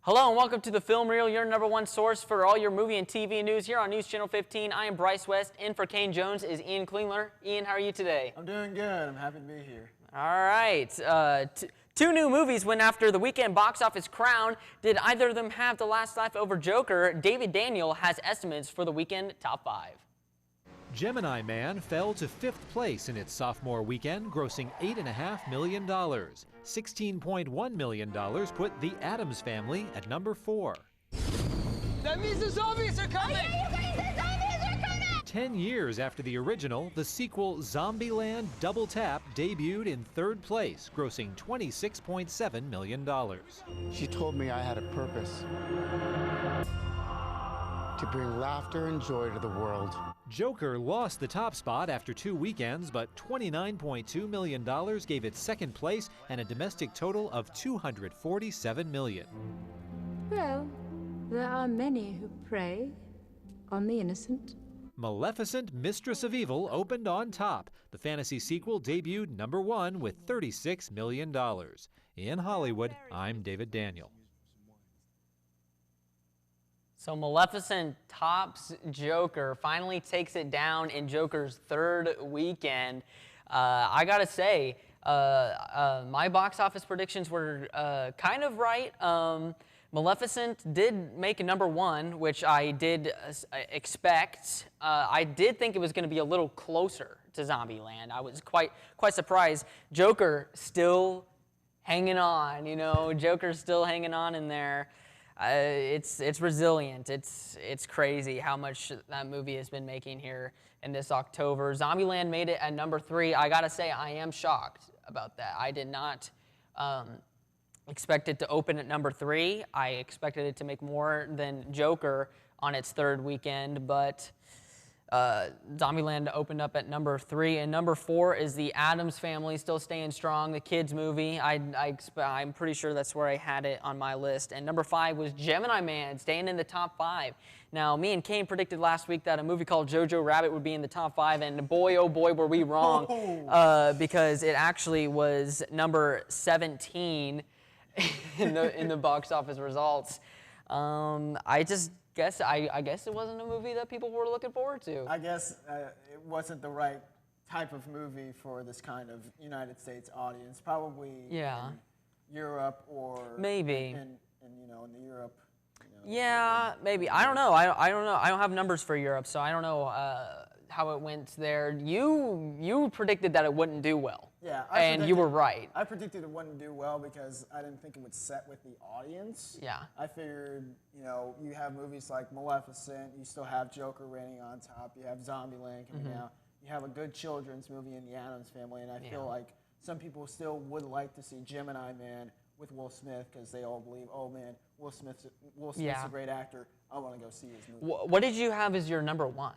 Hello and welcome to the Film Reel, your #1 source for all your movie and TV news here on News Channel 15. I am Bryce West. In for Kane Jones is Ian Klingler. Ian, how are you today? I'm doing good. I'm happy to be here. All right. Two new movies went after the weekend box office crown. Did either of them have the last laugh over Joker? David Daniel has estimates for the weekend top 5. Gemini Man fell to 5th place in its sophomore weekend, grossing $8.5 million. $16.1 million put The Addams Family at number 4. That means the zombies are coming! You guys, the zombies are coming! 10 years after the original, the sequel Zombieland Double Tap debuted in 3rd place, grossing $26.7 million. She told me I had a purpose. To bring laughter and joy to the world. Joker lost the top spot after 2 weekends, but $29.2 million gave it 2nd place and a domestic total of $247 million. Well, there are many who prey on the innocent. Maleficent, Mistress of Evil opened on top. The fantasy sequel debuted number 1 with $36 million. In Hollywood, I'm David Daniel. So Maleficent tops Joker, finally takes it down in Joker's 3rd weekend. I gotta say, my box office predictions were kind of right. Maleficent did make a number 1, which I did expect. I did think it was going to be a little closer to Zombieland. I was quite surprised. Joker still hanging on, you know. Joker's still hanging on in there. It's resilient. It's crazy how much that movie has been making here in this October. Zombieland made it at number 3. I gotta say, I am shocked about that. I did not expect it to open at number 3. I expected it to make more than Joker on its 3rd weekend, but Zombieland opened up at number 3, and number 4 is The Addams Family, still staying strong, the kids movie. I'm pretty sure that's where I had it on my list. And number 5 was Gemini Man, staying in the top 5. Now, me and Kane predicted last week that a movie called Jojo Rabbit would be in the top 5, and boy, oh boy, were we wrong, because it actually was number 17 in the box office results. I guess it wasn't a movie that people were looking forward to. I guess it wasn't the right type of movie for this kind of United States audience. Probably in Europe or maybe in the Europe. Yeah, maybe. I don't know. I don't know. I don't have numbers for Europe, so I don't know how it went there. You predicted that it wouldn't do well. Yeah, and you were right. I predicted it wouldn't do well because I didn't think it would set with the audience. Yeah. I figured, you have movies like Maleficent, you still have Joker reigning on top, you have Zombieland coming out, you have a good children's movie in The Addams Family, and I feel like some people still would like to see Gemini Man with Will Smith because they all believe, oh man, Will Smith's a great actor. I want to go see his movie. What did you have as your number 1?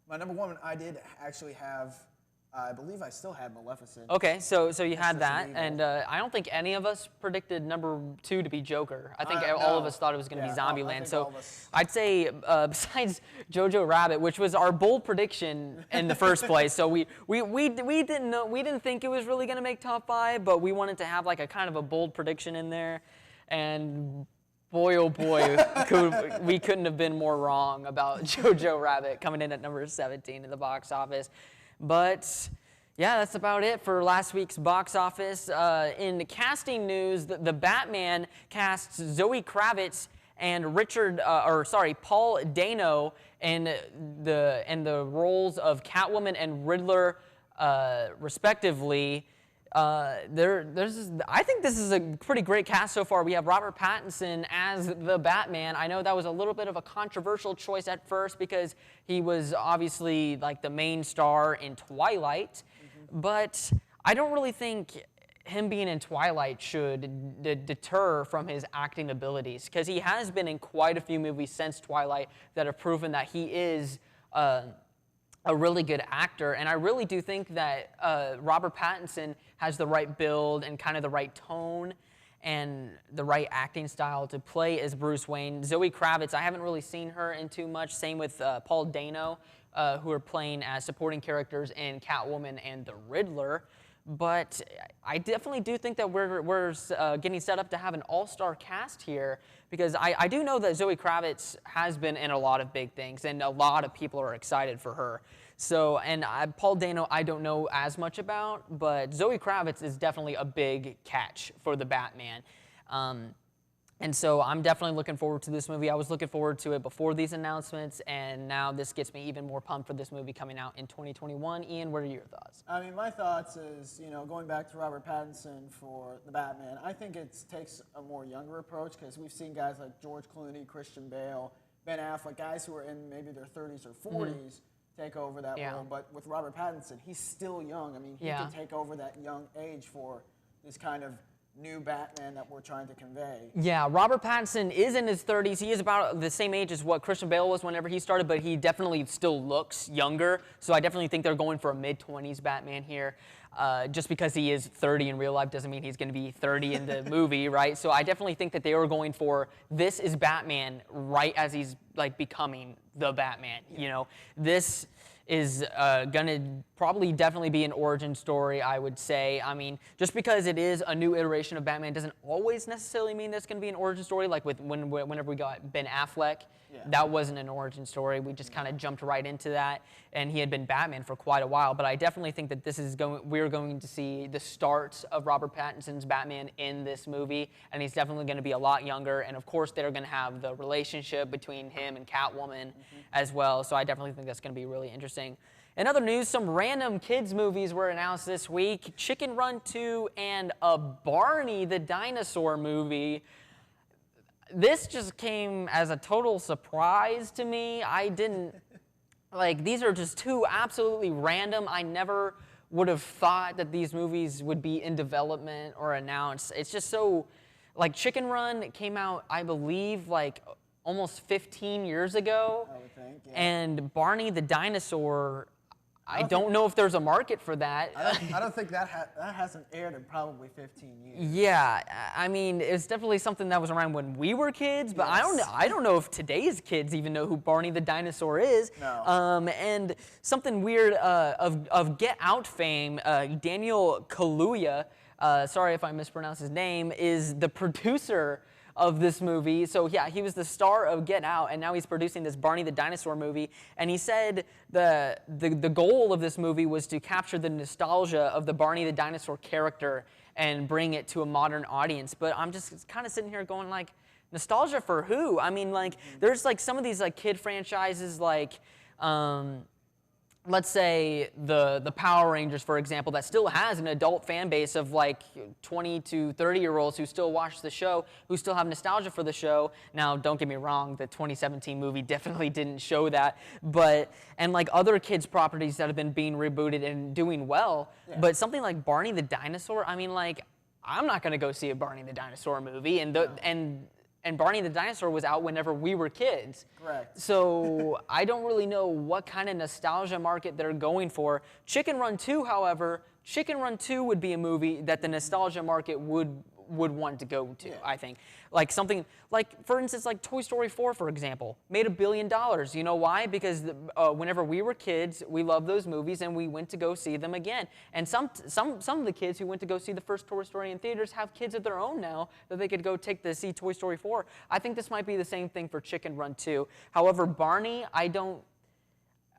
My number 1, I did actually have, I believe I still had Maleficent. Okay, so you had that, and I don't think any of us predicted number 2 to be Joker. I think all of us thought it was going to be Zombieland. So I'd say besides Jojo Rabbit, which was our bold prediction in the first place, so we didn't think it was really going to make top 5, but we wanted to have like a kind of a bold prediction in there, and boy, oh boy, we couldn't have been more wrong about Jojo Rabbit coming in at number 17 in the box office. But yeah, that's about it for last week's box office. In the casting news, the Batman casts Zoe Kravitz and Paul Dano in the roles of Catwoman and Riddler, respectively. I think this is a pretty great cast so far. We have Robert Pattinson as the Batman. I know that was a little bit of a controversial choice at first because he was obviously like the main star in Twilight, but I don't really think him being in Twilight should deter from his acting abilities because he has been in quite a few movies since Twilight that have proven that he is a really good actor, and I really do think that Robert Pattinson has the right build and kind of the right tone and the right acting style to play as Bruce Wayne. Zoe Kravitz, I haven't really seen her in too much. Same with Paul Dano, who are playing as supporting characters in Catwoman and the Riddler. But I definitely do think that we're getting set up to have an all-star cast here, because I do know that Zoe Kravitz has been in a lot of big things, and a lot of people are excited for her. So, and Paul Dano, I don't know as much about, but Zoe Kravitz is definitely a big catch for the Batman. And so I'm definitely looking forward to this movie. I was looking forward to it before these announcements, and now this gets me even more pumped for this movie coming out in 2021. Ian, what are your thoughts? I mean, my thoughts is, going back to Robert Pattinson for the Batman, I think it takes a more younger approach, because we've seen guys like George Clooney, Christian Bale, Ben Affleck, guys who are in maybe their 30s or 40s take over that role. But with Robert Pattinson, he's still young. I mean, he could take over that young age for this kind of new Batman that we're trying to convey. Yeah, Robert Pattinson is in his 30s. He is about the same age as what Christian Bale was whenever he started, but he definitely still looks younger. So I definitely think they're going for a mid-20s Batman here. Just because he is 30 in real life doesn't mean he's going to be 30 in the movie, right? So I definitely think that they are going for, this is Batman right as he's like becoming the Batman. This is going to probably definitely be an origin story, I would say. I mean, just because it is a new iteration of Batman doesn't always necessarily mean there's going to be an origin story. Like whenever we got Ben Affleck, that wasn't an origin story. We just kind of jumped right into that, and he had been Batman for quite a while. But I definitely think that we're going to see the start of Robert Pattinson's Batman in this movie, and he's definitely going to be a lot younger. And of course, they're going to have the relationship between him and Catwoman as well. So I definitely think that's going to be really interesting. In other news, some random kids movies were announced this week: Chicken Run 2 and a Barney the Dinosaur movie. This just came as a total surprise to me. I didn't, these are just two absolutely random. I never would have thought that these movies would be in development or announced. It's just so, Chicken Run came out, I believe, almost 15 years ago. I would think, And Barney the Dinosaur, I don't know if there's a market for that. I don't think that hasn't aired in probably 15 years. Yeah, I mean, it's definitely something that was around when we were kids, but I don't know if today's kids even know who Barney the Dinosaur is. No. And something weird of Get Out fame, Daniel Kaluuya, sorry if I mispronounced his name, is the producer of this movie. So yeah, he was the star of Get Out, and now he's producing this Barney the Dinosaur movie. And he said the goal of this movie was to capture the nostalgia of the Barney the Dinosaur character and bring it to a modern audience. But I'm just kind of sitting here going, nostalgia for who? I mean, there's some of these kid franchises let's say the Power Rangers, for example, that still has an adult fan base of 20 to 30-year-olds who still watch the show, who still have nostalgia for the show. Now, don't get me wrong, the 2017 movie definitely didn't show that, and other kids' properties that have been being rebooted and doing well, but something like Barney the Dinosaur, I mean, I'm not going to go see a Barney the Dinosaur movie, and Barney the Dinosaur was out whenever we were kids. Correct. So I don't really know what kind of nostalgia market they're going for. Chicken Run 2, however, Chicken Run 2 would be a movie that the nostalgia market would want to go to, I think. Something, for instance, Toy Story 4, for example, made $1 billion. You know why? Because whenever we were kids, we loved those movies, and we went to go see them again. And some of the kids who went to go see the first Toy Story in theaters have kids of their own now that they could go take to see Toy Story 4. I think this might be the same thing for Chicken Run 2. However, Barney,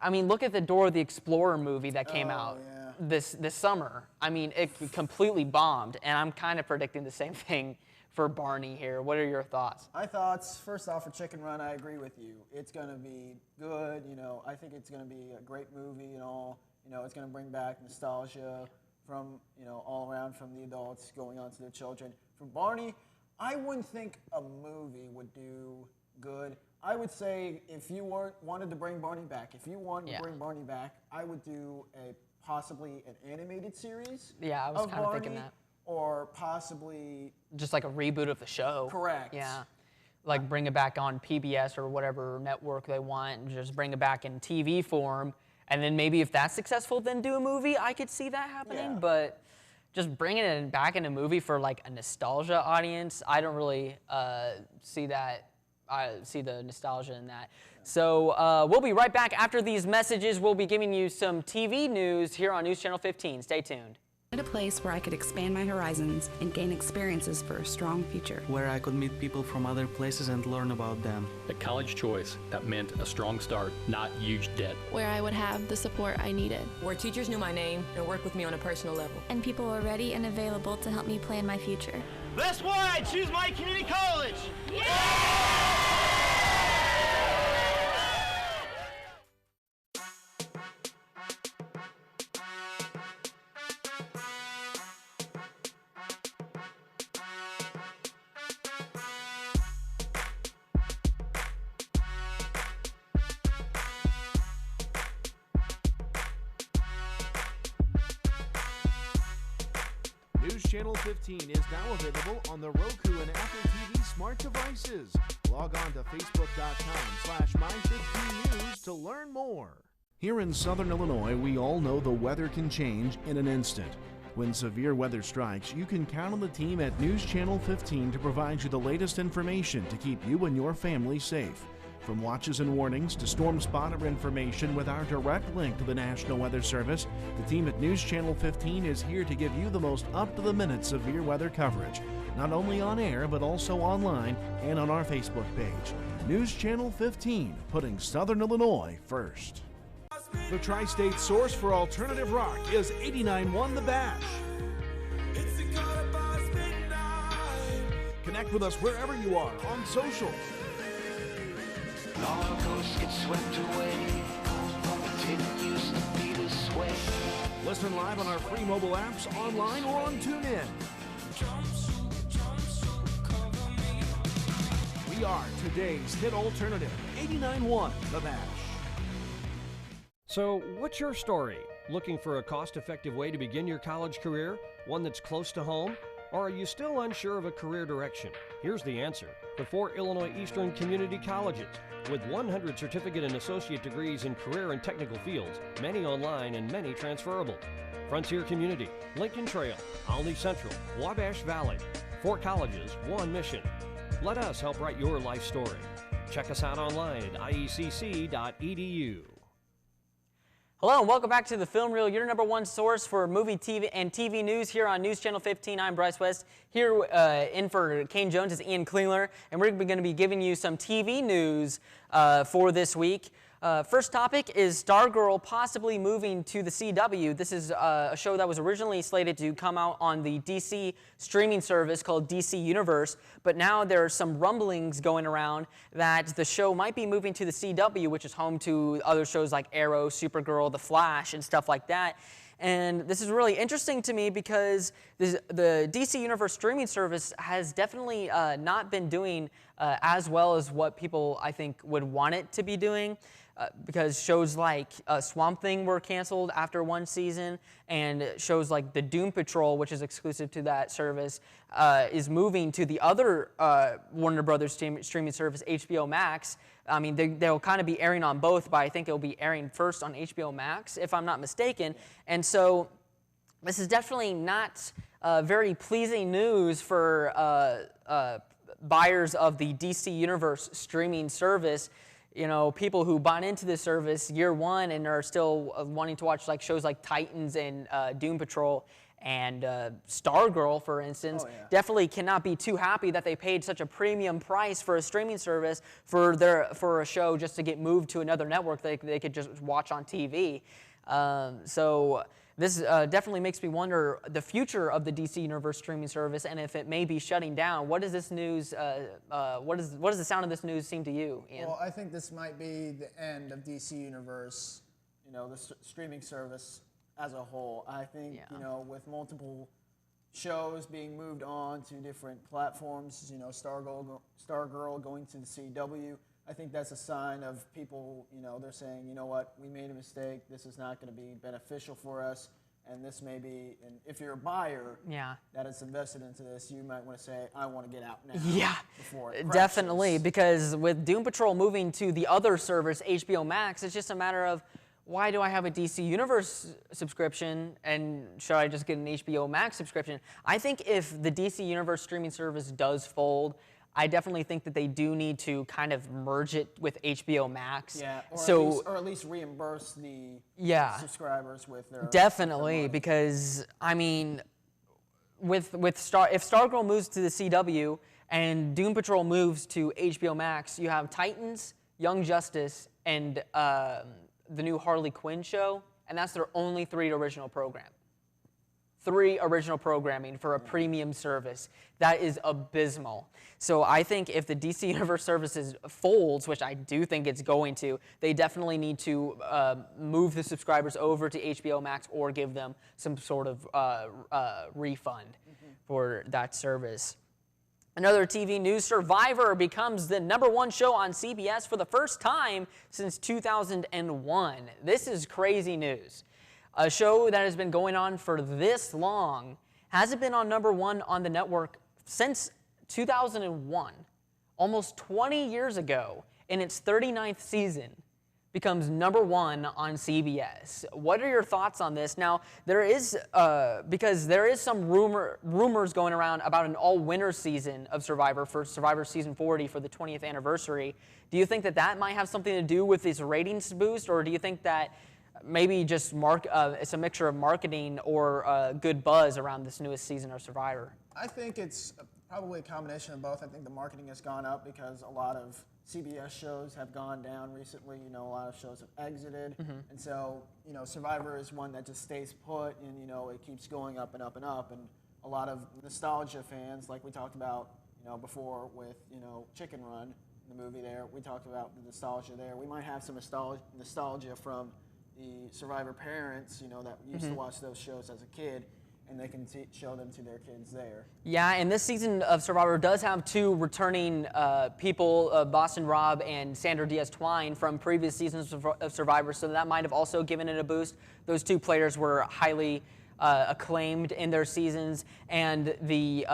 look at the Dora the Explorer movie that came out this summer. I mean, it completely bombed, and I'm kind of predicting the same thing for Barney here. What are your thoughts? My thoughts, first off, for Chicken Run, I agree with you. It's going to be good. I think it's going to be a great movie and all. It's going to bring back nostalgia from, all around, from the adults going on to the children. For Barney, I wouldn't think a movie would do good. I would say if you wanted to bring Barney back, I would do possibly an animated series. Yeah, I was kind of thinking that. Or possibly just a reboot of the show. Correct. Yeah. Bring it back on PBS or whatever network they want, and just bring it back in TV form. And then maybe if that's successful, then do a movie. I could see that happening. Yeah. But just bringing it back in a movie for a nostalgia audience, I don't really see that. I see the nostalgia in that. So we'll be right back after these messages. We'll be giving you some TV news here on News Channel 15. Stay tuned. A place where I could expand my horizons and gain experiences for a strong future. Where I could meet people from other places and learn about them. A college choice that meant a strong start, not huge debt. Where I would have the support I needed. Where teachers knew my name and worked with me on a personal level. And people were ready and available to help me plan my future. That's why I choose my community college! Yeah! News Channel 15 is now available on the Roku and Apple TV smart devices. Log on to facebook.com/my15news to learn more. Here in Southern Illinois, we all know the weather can change in an instant. When severe weather strikes, you can count on the team at News Channel 15 to provide you the latest information to keep you and your family safe. From watches and warnings to storm spotter information with our direct link to the National Weather Service, the team at News Channel 15 is here to give you the most up-to-the-minute severe weather coverage, not only on air but also online and on our Facebook page. News Channel 15, putting Southern Illinois first. The tri-state source for alternative rock is 89.1 The Bash. Connect with us wherever you are on social. All ghosts get swept away. It didn't used to be this way. Listen live on our free mobile apps, online, or on TuneIn. We are today's hit alternative, 89.1 The Bash. So, what's your story? Looking for a cost-effective way to begin your college career? One that's close to home? Or are you still unsure of a career direction? Here's the answer. The 4 Illinois Eastern Community Colleges. With 100 certificate and associate degrees in career and technical fields, many online and many transferable. Frontier Community, Lincoln Trail, Olney Central, Wabash Valley. 4 colleges, 1 mission. Let us help write your life story. Check us out online at iecc.edu. Hello and welcome back to The Film Reel, your #1 source for movie, TV, and TV news here on News Channel 15. I'm Bryce West. Here in for Kane Jones is Ian Klingler, and we're going to be giving you some TV news for this week. First topic is Stargirl possibly moving to the CW. This is a show that was originally slated to come out on the DC streaming service called DC Universe, but now there are some rumblings going around that the show might be moving to the CW, which is home to other shows like Arrow, Supergirl, The Flash, and stuff like that. And this is really interesting to me because the DC Universe streaming service has definitely not been doing as well as what people, I think, would want it to be doing. Because shows like Swamp Thing were canceled after 1 season, and shows like The Doom Patrol, which is exclusive to that service, is moving to the other Warner Brothers streaming service, HBO Max. I mean, they'll kind of be airing on both, but I think it'll be airing first on HBO Max, if I'm not mistaken. And so this is definitely not very pleasing news for buyers of the DC Universe streaming service. You know, people who bought into this service year 1 and are still wanting to watch like shows like Titans and Doom Patrol and Stargirl, for instance, definitely cannot be too happy that they paid such a premium price for a streaming service for a show just to get moved to another network they could just watch on TV. So this definitely makes me wonder the future of the DC Universe streaming service and if it may be shutting down. What does this news? What does the sound of this news seem to you, Ian? Well, I think this might be the end of DC Universe, you know, the streaming service as a whole. I think, you know, with multiple shows being moved on to different platforms, you know, Stargirl going to the CW, I think that's a sign of people, you know, they're saying, you know what, we made a mistake, this is not going to be beneficial for us, and this may be, and if you're a buyer that is invested into this, you might want to say, I want to get out now. Yeah, before it crashes. Definitely, because with Doom Patrol moving to the other service, HBO Max, it's just a matter of, why do I have a DC Universe subscription, and should I just get an HBO Max subscription? I think if the DC Universe streaming service does fold, I definitely think that they do need to kind of merge it with HBO Max. Yeah, or at least reimburse the subscribers with their definitely, because I mean, if Stargirl moves to the CW and Doom Patrol moves to HBO Max, you have Titans, Young Justice, and the new Harley Quinn show, and that's their only 3 original program. 3 original programming for a premium service. That is abysmal. So I think if the DC Universe Services folds, which I do think it's going to, they definitely need to move the subscribers over to HBO Max or give them some sort of refund for that service. Another TV news, Survivor becomes the #1 show on CBS for the first time since 2001. This is crazy news. A show that has been going on for this long hasn't been on #1 on the network since 2001. Almost 20 years ago, in its 39th season, becomes #1 on CBS. What are your thoughts on this? Now, there is, because there is some rumors going around about an all-winner season of Survivor for Survivor Season 40 for the 20th anniversary. Do you think that that might have something to do with this ratings boost, or do you think that maybe just it's a mixture of marketing or good buzz around this newest season of Survivor? I think it's probably a combination of both. I think the marketing has gone up because a lot of CBS shows have gone down recently. You know, a lot of shows have exited. And so, you know, Survivor is one that just stays put, and, you know, it keeps going up and up and up. And a lot of nostalgia fans, like we talked about, you know, before with, you know, Chicken Run, the movie there, we talked about the nostalgia there. We might have some nostalgia from the Survivor parents, you know, that used to watch those shows as a kid, and they can show them to their kids there. Yeah, and this season of Survivor does have 2 returning people, Boston Rob and Sandra Diaz-Twine from previous seasons of Survivor, so that might have also given it a boost. Those 2 players were highly acclaimed in their seasons, and the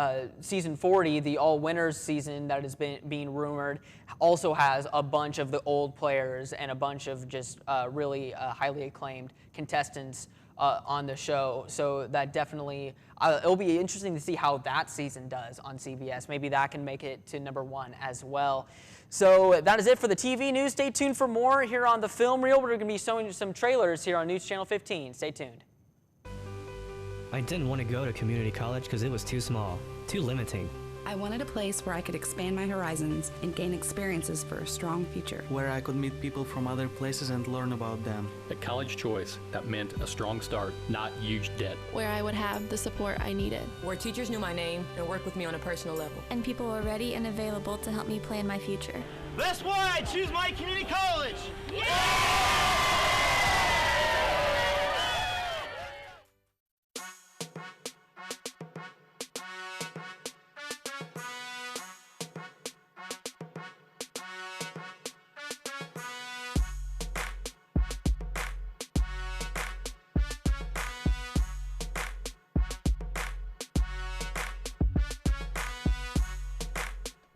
season 40, the all-winners season that has been being rumored, also has a bunch of the old players and a bunch of just really highly acclaimed contestants on the show. So that definitely, it'll be interesting to see how that season does on CBS. Maybe that can make it to #1 as well. So that is it for the TV news. Stay tuned for more here on the Film Reel. We're going to be showing you some trailers here on News Channel 15. Stay tuned. I didn't want to go to community college because it was too small, too limiting. I wanted a place where I could expand my horizons and gain experiences for a strong future. Where I could meet people from other places and learn about them. A college choice that meant a strong start, not huge debt. Where I would have the support I needed. Where teachers knew my name and worked with me on a personal level. And people were ready and available to help me plan my future. That's why I choose my community college!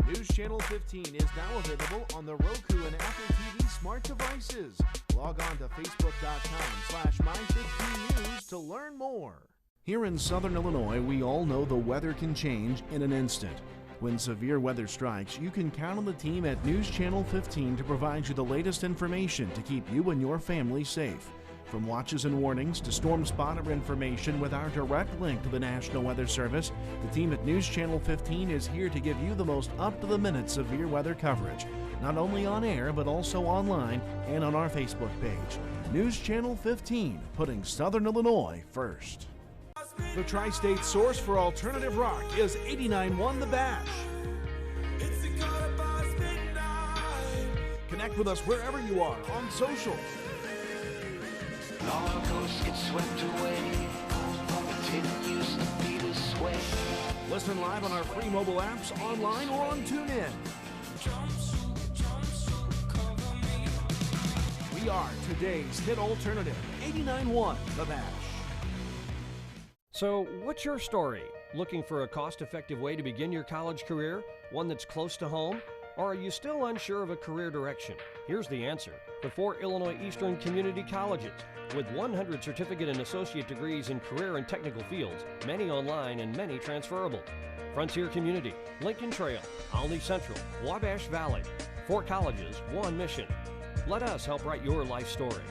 News Channel 15 is now available on the Roku and Apple TV smart devices. Log on to facebook.com/my15news to learn more. Here in Southern Illinois, we all know the weather can change in an instant. When severe weather strikes, you can count on the team at News Channel 15 to provide you the latest information to keep you and your family safe. From watches and warnings to storm spotter information with our direct link to the National Weather Service, the team at News Channel 15 is here to give you the most up-to-the-minute severe weather coverage, not only on air but also online and on our Facebook page. News Channel 15, putting Southern Illinois first. The tri-state source for alternative rock is 89.1 The Bash. Connect with us wherever you are on social. All ghosts get swept away. It didn't used to be this way. Listen live on our free mobile apps, online, or on TuneIn. We are today's hit alternative, 89.1 The Bash. So, what's your story? Looking for a cost-effective way to begin your college career? One that's close to home? Or are you still unsure of a career direction? Here's the answer. The 4 Illinois Eastern Community Colleges. With 100 certificate and associate degrees in career and technical fields, many online and many transferable. Frontier Community, Lincoln Trail, Olney Central, Wabash Valley. 4 colleges, 1 mission. Let us help write your life story.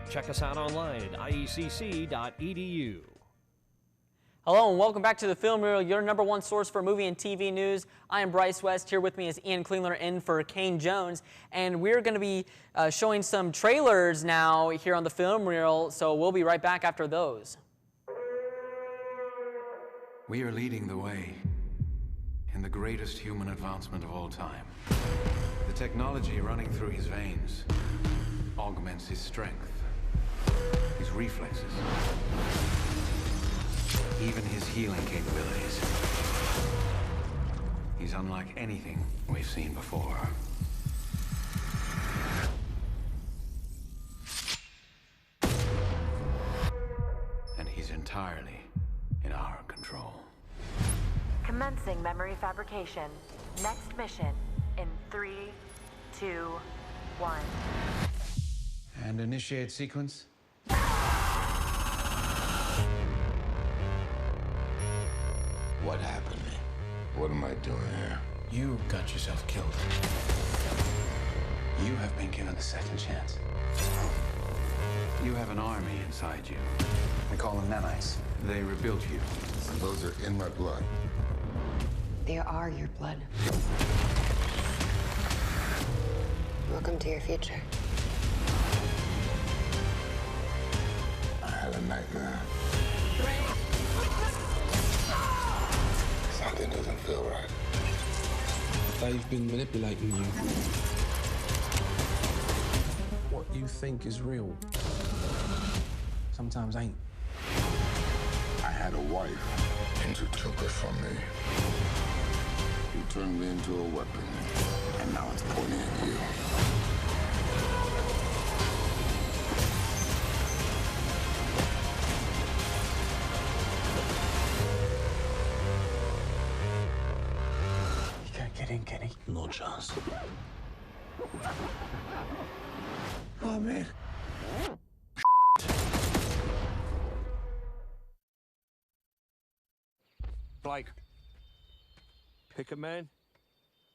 Check us out online at iecc.edu. Hello and welcome back to the Film Reel, your #1 source for movie and TV news. I am Bryce West. Here with me is Ian Klingler in for Kane Jones. And we're going to be showing some trailers now here on the Film Reel, so we'll be right back after those. We are leading the way in the greatest human advancement of all time. The technology running through his veins augments his strength, his reflexes, even his healing capabilities. He's unlike anything we've seen before. And he's entirely in our control. Commencing memory fabrication. Next mission in 3, 2, 1. And initiate sequence. What happened? What am I doing here? You got yourself killed. You have been given a second chance. You have an army inside you. We call them nanites. They rebuilt you. And those are in my blood. They are your blood. Welcome to your future. I had a nightmare. Something doesn't feel right. They've been manipulating you. What you think is real sometimes ain't. I had a wife, and you took her from me. You turned me into a weapon, and now it's pointing at you. Get in, Kenny. No chance. Oh, man. Blake, pick a man,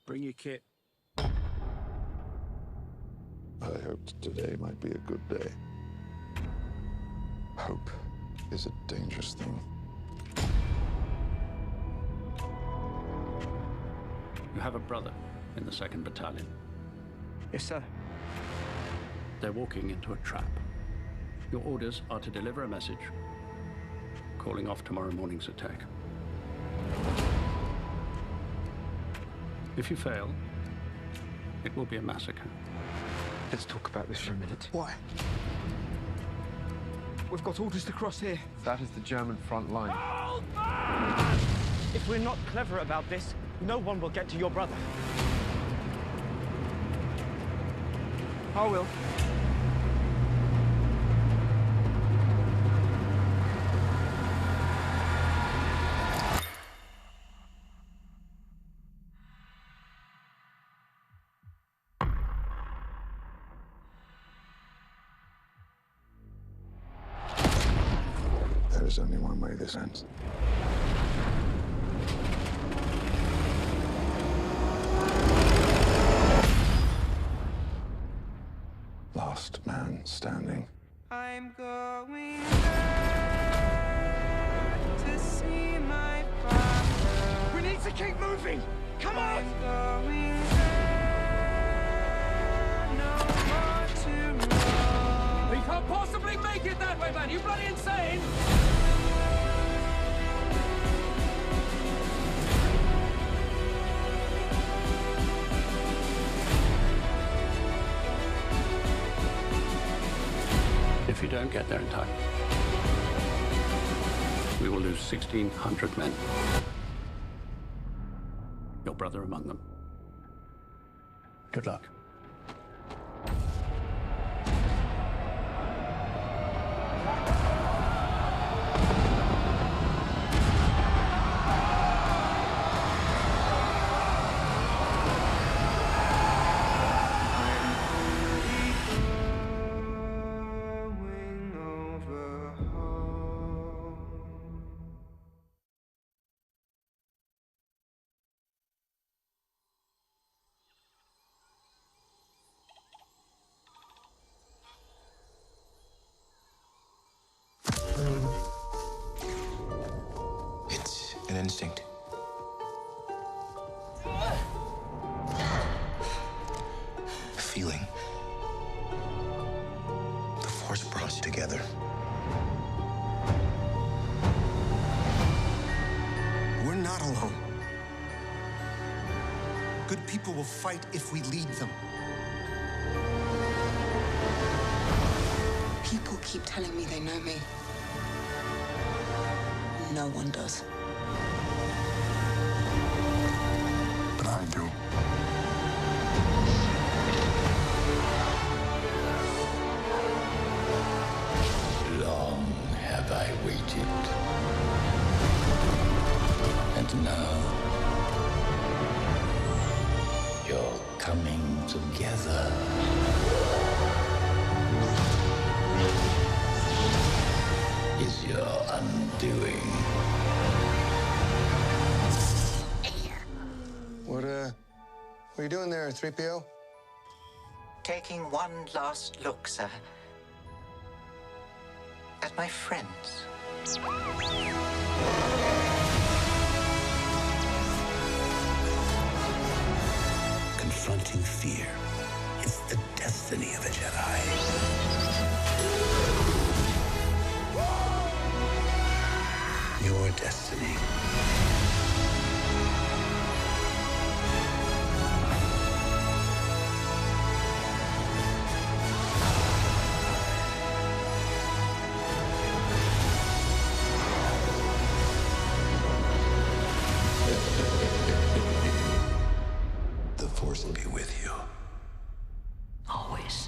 bring your kit. I hoped today might be a good day. Hope is a dangerous thing. You have a brother in the 2nd Battalion. Yes, sir. They're walking into a trap. Your orders are to deliver a message, calling off tomorrow morning's attack. If you fail, it will be a massacre. Let's talk about this for a minute. Why? We've got orders to cross here. That is the German front line. If we're not clever about this, no one will get to your brother. I will. There is only one way this ends. Last man standing. I'm going back to see my father. We need to keep moving! Come on! I'm going there, no more to run. We can't possibly make it that way, man! You bloody insane! If you don't get there in time, we will lose 1,600 men. Your brother among them. Good luck. feeling. The Force brought us together. We're not alone. Good people will fight if we lead them. People keep telling me they know me. No one does. But I do. Long have I waited. And now, you're coming together. Is your undoing. What are you doing there, 3PO? Taking one last look, sir. At my friends. Confronting fear is the destiny of a Jedi. Your destiny. The Force will be with you. Always.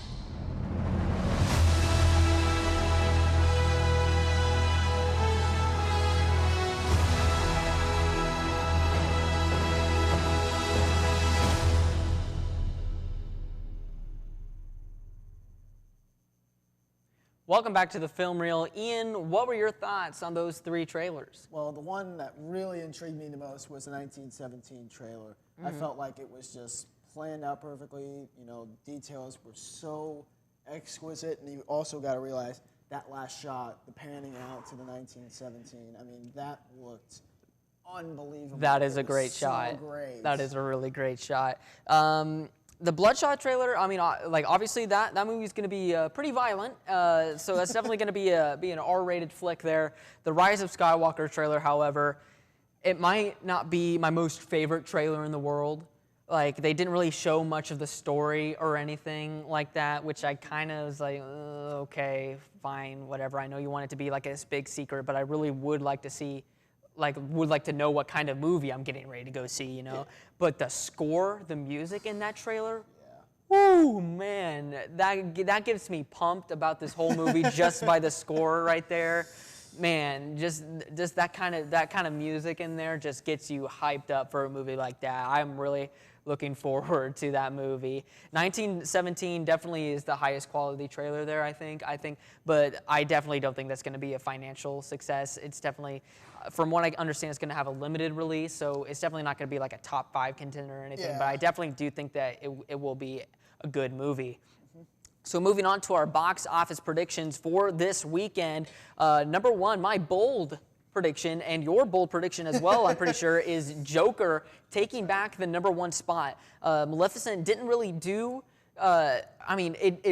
Welcome back to the Film Reel. Ian, what were your thoughts on those 3 trailers? Well, the one that really intrigued me the most was the 1917 trailer. I felt like it was just planned out perfectly. You know, details were so exquisite, and you also got to realize that last shot, the panning out to the 1917. I mean, that looked unbelievable. That is It a was great so shot. great. That is a really great shot. The Bloodshot trailer, I mean, like obviously that movie's going to be pretty violent, so that's definitely going to be an R-rated flick there. The Rise of Skywalker trailer, however, it might not be my most favorite trailer in the world. Like, they didn't really show much of the story or anything like that, which I kind of was like, okay, fine, whatever. I know you want it to be like this big secret, but I really would like to see, would like to know what kind of movie I'm getting ready to go see, you know? Yeah. But the score, the music in that trailer, woo, man, that gets me pumped about this whole movie just by the score right there. Man, just that kind of music in there just gets you hyped up for a movie like that. I'm really looking forward to that movie. 1917 definitely is the highest quality trailer there, I think. But I definitely don't think that's going to be a financial success. It's definitely, from what I understand, it's going to have a limited release, so it's definitely not going to be like a top 5 contender or anything. Yeah. But I definitely do think that it will be a good movie. So moving on to our box office predictions for this weekend. Number 1, my bold prediction, and your bold prediction as well, I'm pretty sure, is Joker taking back the number 1 spot. Maleficent didn't really do, I mean, it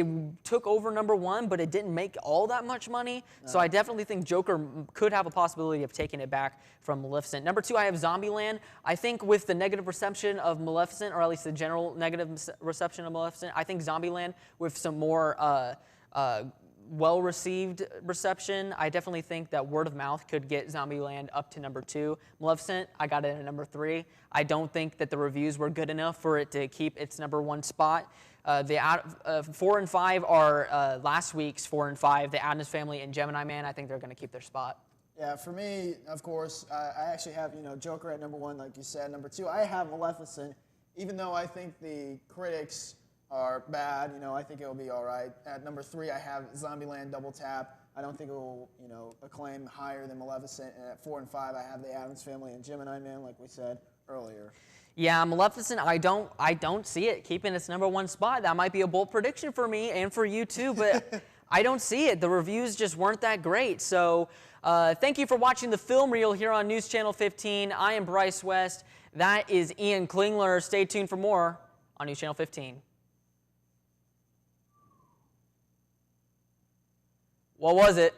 took over number 1, but it didn't make all that much money. No. So I definitely think Joker could have a possibility of taking it back from Maleficent. Number 2, I have Zombieland. I think with the negative reception of Maleficent, or at least the general negative reception of Maleficent, I think Zombieland with some more well-received reception, I definitely think that word of mouth could get Zombieland up to number 2. Maleficent, I got it at number 3. I don't think that the reviews were good enough for it to keep its number 1 spot. The 4 and 5 are last week's 4 and 5, the Addams Family and Gemini Man. I think they're going to keep their spot. Yeah, for me, of course, I actually have, Joker at number 1, like you said. Number 2, I have Maleficent, even though I think the critics are bad, I think it'll be all right. At number 3, I have Zombieland Double Tap. I don't think it will, acclaim higher than Maleficent. And at 4 and 5, I have the Addams Family and Gemini Man, like we said earlier. Yeah, Maleficent, I don't see it keeping its number 1 spot. That might be a bold prediction for me and for you too, but I don't see it. The reviews just weren't that great. So thank you for watching the Film Reel here on News Channel 15. I am Bryce West. That is Ian Klingler. Stay tuned for more on News Channel 15. What was it?